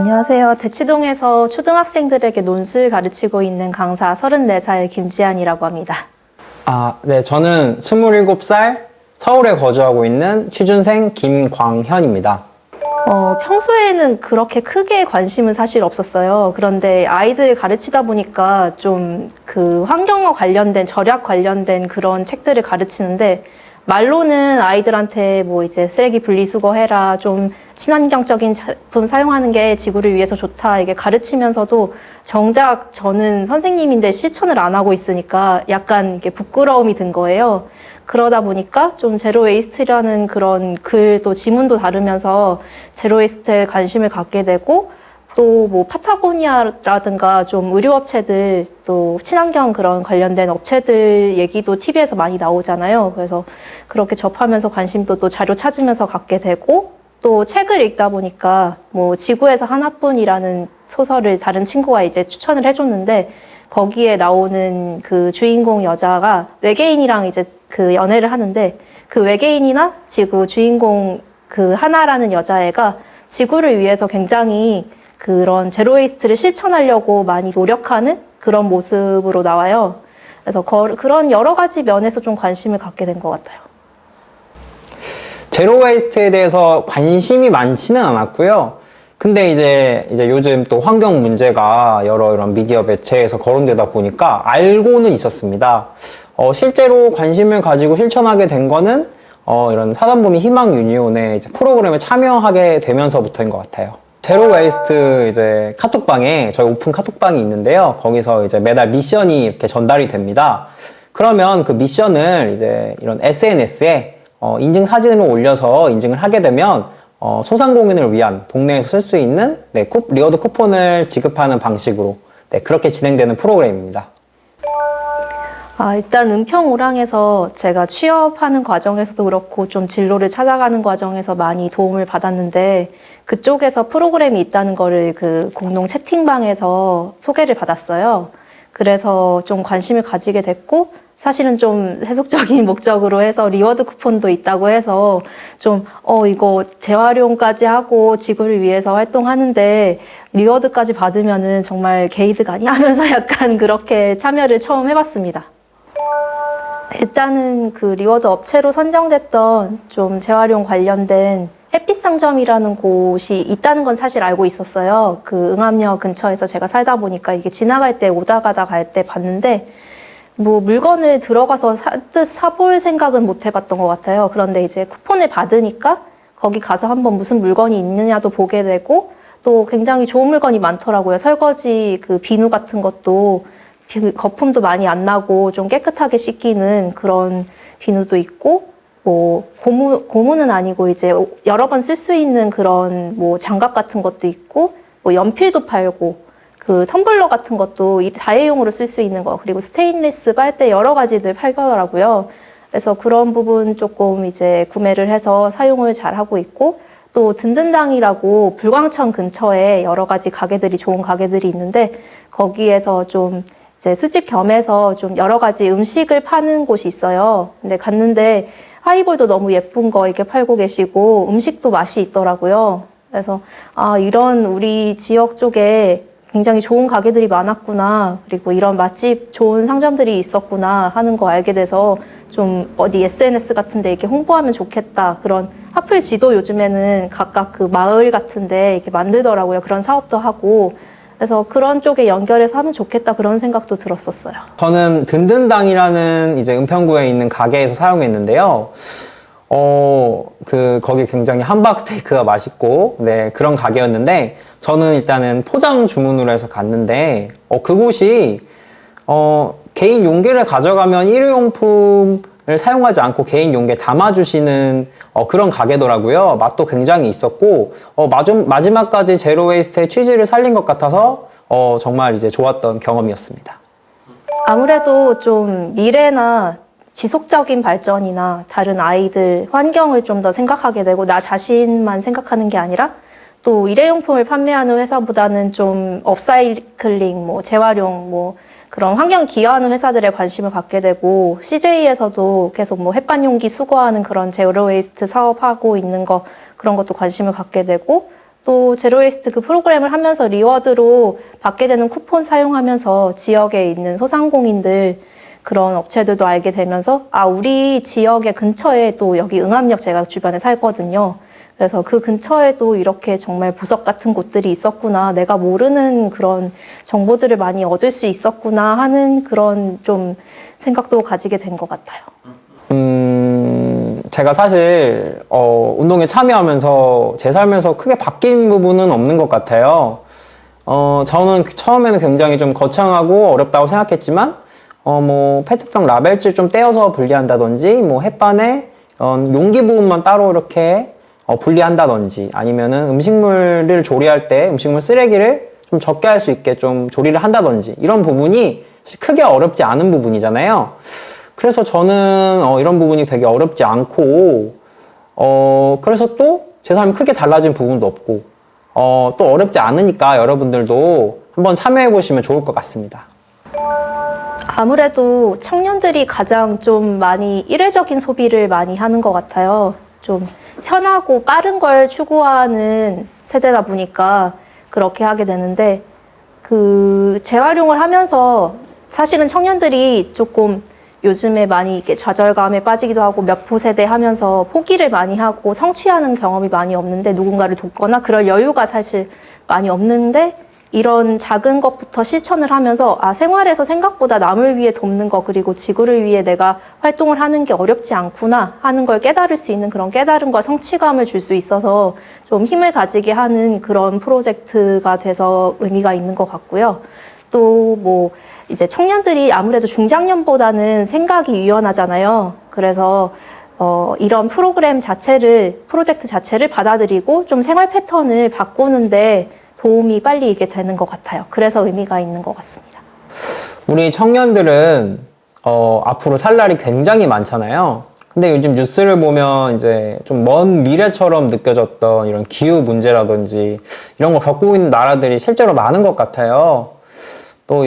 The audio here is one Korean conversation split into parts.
안녕하세요. 대치동에서 초등학생들에게 논술 가르치고 있는 강사 34살 김지안이라고 합니다. 네, 저는 27살 서울에 거주하고 있는 취준생 김광현입니다. 평소에는 그렇게 크게 관심은 사실 없었어요. 그런데 아이들 가르치다 보니까 좀 그 환경과 관련된, 절약 관련된 그런 책들을 가르치는데 말로는 아이들한테 뭐 이제 쓰레기 분리수거 해라, 좀 친환경적인 제품 사용하는 게 지구를 위해서 좋다, 이게 가르치면서도 정작 저는 선생님인데 실천을 안 하고 있으니까 약간 이게 부끄러움이 든 거예요. 그러다 보니까 좀 제로 웨이스트라는 그런 글도 지문도 다루면서 제로 웨이스트에 관심을 갖게 되고, 또 뭐 파타고니아라든가 좀 의류업체들, 또 친환경 그런 관련된 업체들 얘기도 TV에서 많이 나오잖아요. 그래서 그렇게 접하면서 관심도 또 자료 찾으면서 갖게 되고, 또 책을 읽다 보니까 뭐 지구에서 하나뿐이라는 소설을 다른 친구가 이제 추천을 해줬는데, 거기에 나오는 그 주인공 여자가 외계인이랑 이제 그 연애를 하는데, 그 외계인이나 지구 주인공 그 하나라는 여자애가 지구를 위해서 굉장히 그런 제로웨이스트를 실천하려고 많이 노력하는 그런 모습으로 나와요. 그래서 그런 여러 가지 면에서 좀 관심을 갖게 된 것 같아요. 제로 웨이스트에 대해서 관심이 많지는 않았고요. 근데 이제 요즘 또 환경 문제가 여러 이런 미디어 매체에서 거론되다 보니까 알고는 있었습니다. 실제로 관심을 가지고 실천하게 된 거는 이런 사단법인 희망유니온의 이제 프로그램에 참여하게 되면서부터인 것 같아요. 제로 웨이스트 이제 카톡방에 저희 오픈 카톡방이 있는데요. 거기서 이제 매달 미션이 이렇게 전달이 됩니다. 그러면 그 미션을 이제 이런 SNS에 인증 사진을 올려서 인증을 하게 되면 소상공인을 위한 동네에서 쓸 수 있는 리워드 쿠폰을 지급하는 방식으로 그렇게 진행되는 프로그램입니다. 일단 은평오랑에서 제가 취업하는 과정에서도 그렇고 좀 진로를 찾아가는 과정에서 많이 도움을 받았는데, 그쪽에서 프로그램이 있다는 거를 그 공동 채팅방에서 소개를 받았어요. 그래서 좀 관심을 가지게 됐고, 사실은 좀 세속적인 목적으로 해서 리워드 쿠폰도 있다고 해서 좀 이거 재활용까지 하고 지구를 위해서 활동하는데 리워드까지 받으면은 정말 게이득 아니야 하면서 약간 그렇게 참여를 처음 해봤습니다. 일단은 그 리워드 업체로 선정됐던 좀 재활용 관련된 햇빛 상점이라는 곳이 있다는 건 사실 알고 있었어요. 그 응암역 근처에서 제가 살다 보니까 이게 지나갈 때, 오다 가다 갈 때 봤는데, 뭐 물건을 들어가서 사볼 생각은 못 해봤던 것 같아요. 그런데 이제 쿠폰을 받으니까 거기 가서 한번 무슨 물건이 있느냐도 보게 되고, 또 굉장히 좋은 물건이 많더라고요. 설거지 그 비누 같은 것도 거품도 많이 안 나고 좀 깨끗하게 씻기는 그런 비누도 있고, 뭐 고무는 아니고 이제 여러 번 쓸 수 있는 그런 뭐 장갑 같은 것도 있고, 뭐 연필도 팔고, 그 텀블러 같은 것도 다회용으로 쓸 수 있는 거, 그리고 스테인리스 빨대 여러 가지들 팔더라고요. 그래서 그런 부분 조금 이제 구매를 해서 사용을 잘 하고 있고, 또 든든당이라고 불광천 근처에 여러 가지 가게들이, 좋은 가게들이 있는데, 거기에서 좀 이제 수집 겸해서 좀 여러 가지 음식을 파는 곳이 있어요. 근데 갔는데 하이볼도 너무 예쁜 거 이렇게 팔고 계시고 음식도 맛이 있더라고요. 그래서 이런 우리 지역 쪽에 굉장히 좋은 가게들이 많았구나, 그리고 이런 맛집 좋은 상점들이 있었구나 하는 거 알게 돼서 좀 어디 SNS 같은 데 이렇게 홍보하면 좋겠다. 그런 하플 지도 요즘에는 각각 그 마을 같은 데 이렇게 만들더라고요. 그런 사업도 하고. 그래서 그런 쪽에 연결해서 하면 좋겠다, 그런 생각도 들었었어요. 저는 든든당이라는 이제 은평구에 있는 가게에서 사용했는데요. 거기 굉장히 함박 스테이크가 맛있고, 그런 가게였는데, 저는 일단은 포장 주문으로 해서 갔는데, 그곳이, 개인 용기를 가져가면 일회용품을 사용하지 않고 개인 용기에 담아주시는 그런 가게더라고요. 맛도 굉장히 있었고, 마지막까지 제로 웨이스트의 취지를 살린 것 같아서, 정말 이제 좋았던 경험이었습니다. 아무래도 좀 미래나 지속적인 발전이나 다른 아이들, 환경을 좀 더 생각하게 되고, 나 자신만 생각하는 게 아니라 또 일회용품을 판매하는 회사보다는 좀 업사이클링, 뭐 재활용, 뭐 그런 환경에 기여하는 회사들에 관심을 갖게 되고, CJ에서도 계속 뭐 햇반 용기 수거하는 그런 제로 웨이스트 사업하고 있는 거, 그런 것도 관심을 갖게 되고, 또 제로웨이스트 그 프로그램을 하면서 리워드로 받게 되는 쿠폰 사용하면서 지역에 있는 소상공인들 그런 업체들도 알게 되면서 우리 지역의 근처에 또 여기 응암역 제가 주변에 살거든요. 그래서 그 근처에도 이렇게 정말 보석 같은 곳들이 있었구나. 내가 모르는 그런 정보들을 많이 얻을 수 있었구나 하는 그런 좀 생각도 가지게 된 것 같아요. 제가 사실 운동에 참여하면서 제 삶에서 크게 바뀐 부분은 없는 것 같아요. 저는 처음에는 굉장히 좀 거창하고 어렵다고 생각했지만 뭐 페트병 라벨지를 좀 떼어서 분리한다든지 뭐 햇반에 용기 부분만 따로 이렇게 분리한다든지 아니면은 음식물을 조리할 때 음식물 쓰레기를 좀 적게 할 수 있게 좀 조리를 한다든지 이런 부분이 크게 어렵지 않은 부분이잖아요. 그래서 저는 이런 부분이 되게 어렵지 않고 그래서 또 제 삶이 크게 달라진 부분도 없고 또 어렵지 않으니까 여러분들도 한번 참여해 보시면 좋을 것 같습니다. 아무래도 청년들이 가장 좀 많이 일회적인 소비를 많이 하는 것 같아요. 좀 편하고 빠른 걸 추구하는 세대다 보니까 그렇게 하게 되는데 그 재활용을 하면서 사실은 청년들이 조금 요즘에 많이 이렇게 좌절감에 빠지기도 하고 몇포 세대 하면서 포기를 많이 하고 성취하는 경험이 많이 없는데 누군가를 돕거나 그럴 여유가 사실 많이 없는데 이런 작은 것부터 실천을 하면서 생활에서 생각보다 남을 위해 돕는 거 그리고 지구를 위해 내가 활동을 하는 게 어렵지 않구나 하는 걸 깨달을 수 있는 그런 깨달음과 성취감을 줄 수 있어서 좀 힘을 가지게 하는 그런 프로젝트가 돼서 의미가 있는 것 같고요. 또 뭐 이제 청년들이 아무래도 중장년보다는 생각이 유연하잖아요. 그래서 이런 프로젝트 자체를 받아들이고 좀 생활 패턴을 바꾸는데 도움이 빨리 이게 되는 것 같아요. 그래서 의미가 있는 것 같습니다. 우리 청년들은 앞으로 살 날이 굉장히 많잖아요. 근데 요즘 뉴스를 보면 이제 좀 먼 미래처럼 느껴졌던 이런 기후 문제라든지 이런 거 겪고 있는 나라들이 실제로 많은 것 같아요. 또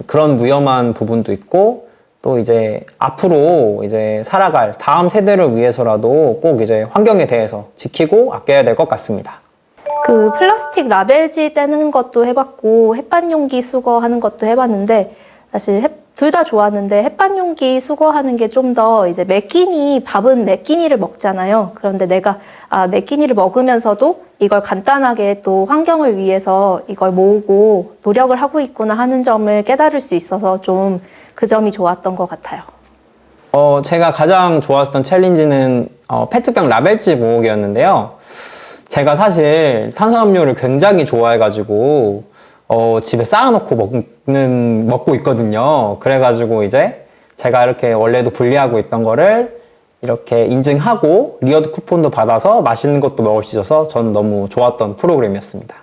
그런 위험한 부분도 있고 또 이제 앞으로 이제 살아갈 다음 세대를 위해서라도 꼭 이제 환경에 대해서 지키고 아껴야 될 것 같습니다. 그 플라스틱 라벨지 떼는 것도 해봤고 햇반 용기 수거하는 것도 해봤는데 사실 둘 다 좋았는데 햇반 용기 수거하는 게 좀 더 이제 밥은 몇 끼니를 먹잖아요. 그런데 내가 몇 끼니를 먹으면서도 이걸 간단하게 또 환경을 위해서 이걸 모으고 노력을 하고 있구나 하는 점을 깨달을 수 있어서 좀 그 점이 좋았던 것 같아요. 제가 가장 좋았던 챌린지는 페트병 라벨지 모으기였는데요. 제가 사실 탄산음료를 굉장히 좋아해가지고 집에 쌓아놓고 먹고 있거든요. 그래가지고 이제 제가 이렇게 원래도 분리하고 있던 거를 이렇게 인증하고 리워드 쿠폰도 받아서 맛있는 것도 먹을 수 있어서 저는 너무 좋았던 프로그램이었습니다.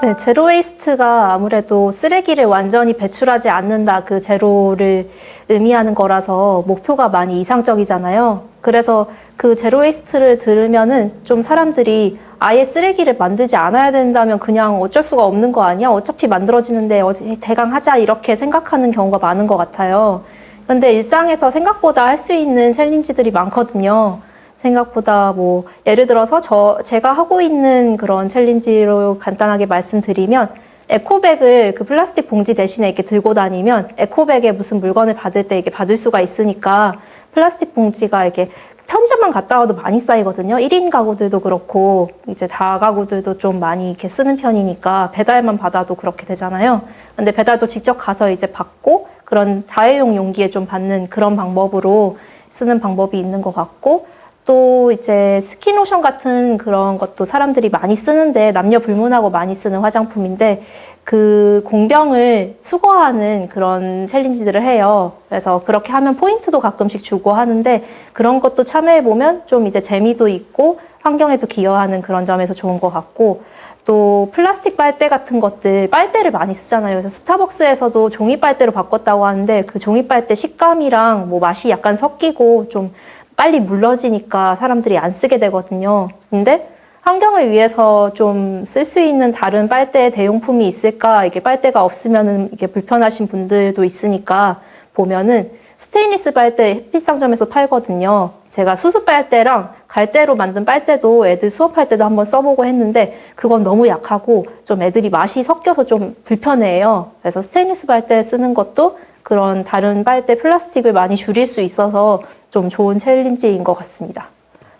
네, 제로 웨이스트가 아무래도 쓰레기를 완전히 배출하지 않는다 그 제로를 의미하는 거라서 목표가 많이 이상적이잖아요. 그래서 그 제로 웨이스트를 들으면은 좀 사람들이 아예 쓰레기를 만들지 않아야 된다면 그냥 어쩔 수가 없는 거 아니야? 어차피 만들어지는데 대강 하자 이렇게 생각하는 경우가 많은 것 같아요. 근데 일상에서 생각보다 할 수 있는 챌린지들이 많거든요. 생각보다 뭐 예를 들어서 제가 하고 있는 그런 챌린지로 간단하게 말씀드리면 에코백을 그 플라스틱 봉지 대신에 이렇게 들고 다니면 에코백에 무슨 물건을 받을 때 이렇게 받을 수가 있으니까 플라스틱 봉지가 이렇게 편의점만 갔다 와도 많이 쌓이거든요. 1인 가구들도 그렇고 이제 다가구들도 좀 많이 이렇게 쓰는 편이니까 배달만 받아도 그렇게 되잖아요. 근데 배달도 직접 가서 이제 받고 그런 다회용 용기에 좀 받는 그런 방법으로 쓰는 방법이 있는 것 같고 또 이제 스킨로션 같은 그런 것도 사람들이 많이 쓰는데 남녀 불문하고 많이 쓰는 화장품인데 그 공병을 수거하는 그런 챌린지들을 해요. 그래서 그렇게 하면 포인트도 가끔씩 주고 하는데 그런 것도 참여해보면 좀 이제 재미도 있고 환경에도 기여하는 그런 점에서 좋은 것 같고 또 플라스틱 빨대 같은 것들, 빨대를 많이 쓰잖아요. 그래서 스타벅스에서도 종이 빨대로 바꿨다고 하는데 그 종이 빨대 식감이랑 뭐 맛이 약간 섞이고 좀 빨리 물러지니까 사람들이 안 쓰게 되거든요. 근데 환경을 위해서 좀 쓸 수 있는 다른 빨대 대용품이 있을까? 이게 빨대가 없으면은 이게 불편하신 분들도 있으니까 보면은 스테인리스 빨대 햇빛 상점에서 팔거든요. 제가 수수 빨대랑 발대로 만든 빨대도 애들 수업할 때도 한번 써보고 했는데 그건 너무 약하고 좀 애들이 맛이 섞여서 좀 불편해해요. 그래서 스테인리스 빨대 쓰는 것도 그런 다른 빨대 플라스틱을 많이 줄일 수 있어서 좀 좋은 챌린지인 것 같습니다.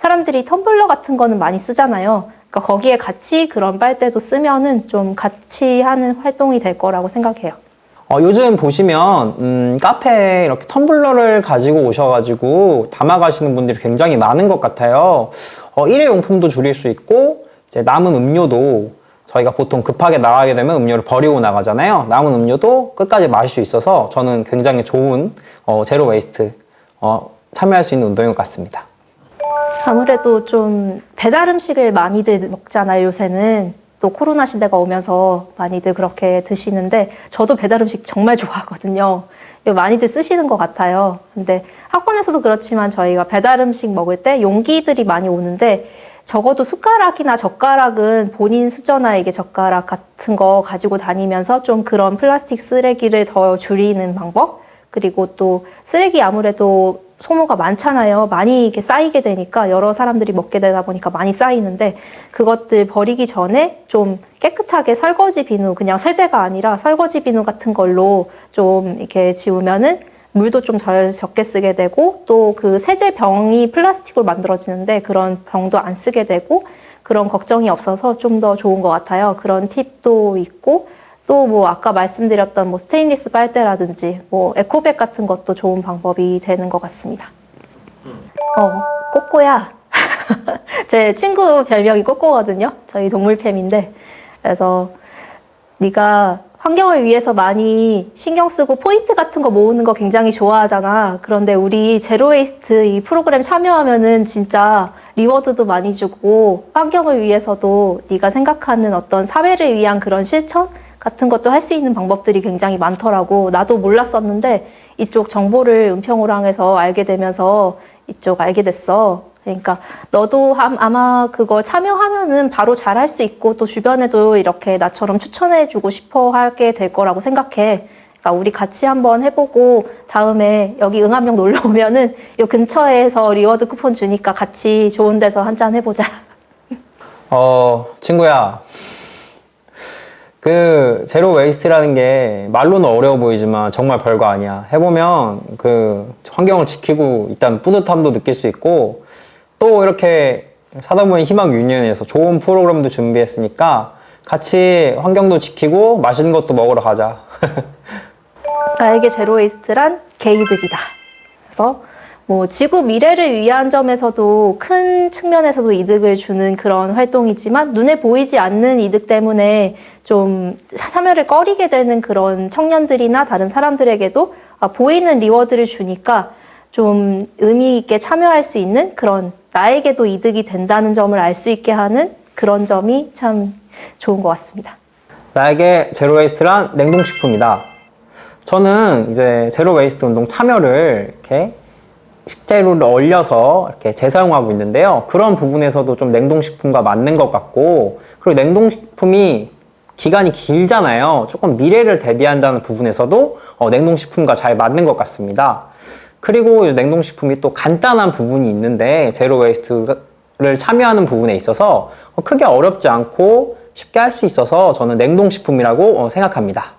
사람들이 텀블러 같은 거는 많이 쓰잖아요. 그러니까 거기에 같이 그런 빨대도 쓰면은 좀 같이 하는 활동이 될 거라고 생각해요. 요즘 보시면 카페에 이렇게 텀블러를 가지고 오셔가지고 담아가시는 분들이 굉장히 많은 것 같아요. 일회용품도 줄일 수 있고 이제 남은 음료도 저희가 보통 급하게 나가게 되면 음료를 버리고 나가잖아요. 남은 음료도 끝까지 마실 수 있어서 저는 굉장히 좋은 제로 웨이스트 참여할 수 있는 운동인 것 같습니다. 아무래도 좀 배달 음식을 많이들 먹잖아요, 요새는. 또 코로나 시대가 오면서 많이들 그렇게 드시는데 저도 배달 음식 정말 좋아하거든요. 이거 많이들 쓰시는 것 같아요. 근데 학원에서도 그렇지만 저희가 배달 음식 먹을 때 용기들이 많이 오는데 적어도 숟가락이나 젓가락은 본인 수저나 젓가락 같은 거 가지고 다니면서 좀 그런 플라스틱 쓰레기를 더 줄이는 방법, 그리고 또 쓰레기 아무래도 소모가 많잖아요. 많이 이렇게 쌓이게 되니까 여러 사람들이 먹게 되다 보니까 많이 쌓이는데 그것들 버리기 전에 좀 깨끗하게 설거지 비누, 그냥 세제가 아니라 설거지 비누 같은 걸로 좀 이렇게 지우면은 물도 좀 덜 적게 쓰게 되고 또 그 세제 병이 플라스틱으로 만들어지는데 그런 병도 안 쓰게 되고 그런 걱정이 없어서 좀 더 좋은 것 같아요. 그런 팁도 있고 또 뭐 아까 말씀드렸던 뭐 스테인리스 빨대라든지 뭐 에코백 같은 것도 좋은 방법이 되는 것 같습니다. 꼬꼬야. 제 친구 별명이 꼬꼬거든요. 저희 동물팸인데. 그래서 네가 환경을 위해서 많이 신경 쓰고 포인트 같은 거 모으는 거 굉장히 좋아하잖아. 그런데 우리 제로웨이스트 이 프로그램 참여하면은 진짜 리워드도 많이 주고 환경을 위해서도 네가 생각하는 어떤 사회를 위한 그런 실천 같은 것도 할 수 있는 방법들이 굉장히 많더라고. 나도 몰랐었는데 이쪽 정보를 은평호랑에서 알게 되면서 이쪽 알게 됐어. 그러니까 너도 아마 그거 참여하면은 바로 잘할 수 있고 또 주변에도 이렇게 나처럼 추천해주고 싶어 하게 될 거라고 생각해. 그러니까 우리 같이 한번 해보고 다음에 여기 응암역 놀러 오면은 이 근처에서 리워드 쿠폰 주니까 같이 좋은 데서 한잔 해보자. 친구야. 그 제로 웨이스트라는 게 말로는 어려워 보이지만 정말 별거 아니야. 해보면 그 환경을 지키고 일단 뿌듯함도 느낄 수 있고 또 이렇게 사다보니 희망 유니언에서 좋은 프로그램도 준비했으니까 같이 환경도 지키고 맛있는 것도 먹으러 가자. 나에게 제로웨이스트란 개이득이다. 그래서 뭐 지구 미래를 위한 점에서도 큰 측면에서도 이득을 주는 그런 활동이지만 눈에 보이지 않는 이득 때문에 좀 참여를 꺼리게 되는 그런 청년들이나 다른 사람들에게도 보이는 리워드를 주니까 좀 의미 있게 참여할 수 있는 그런 나에게도 이득이 된다는 점을 알 수 있게 하는 그런 점이 참 좋은 것 같습니다. 나에게 제로 웨이스트란 냉동식품이다. 저는 이제 제로 웨이스트 운동 참여를 이렇게 식재료를 얼려서 이렇게 재사용하고 있는데요. 그런 부분에서도 좀 냉동식품과 맞는 것 같고, 그리고 냉동식품이 기간이 길잖아요. 조금 미래를 대비한다는 부분에서도 냉동식품과 잘 맞는 것 같습니다. 그리고 냉동식품이 또 간단한 부분이 있는데 제로 웨이스트를 참여하는 부분에 있어서 크게 어렵지 않고 쉽게 할 수 있어서 저는 냉동식품이라고 생각합니다.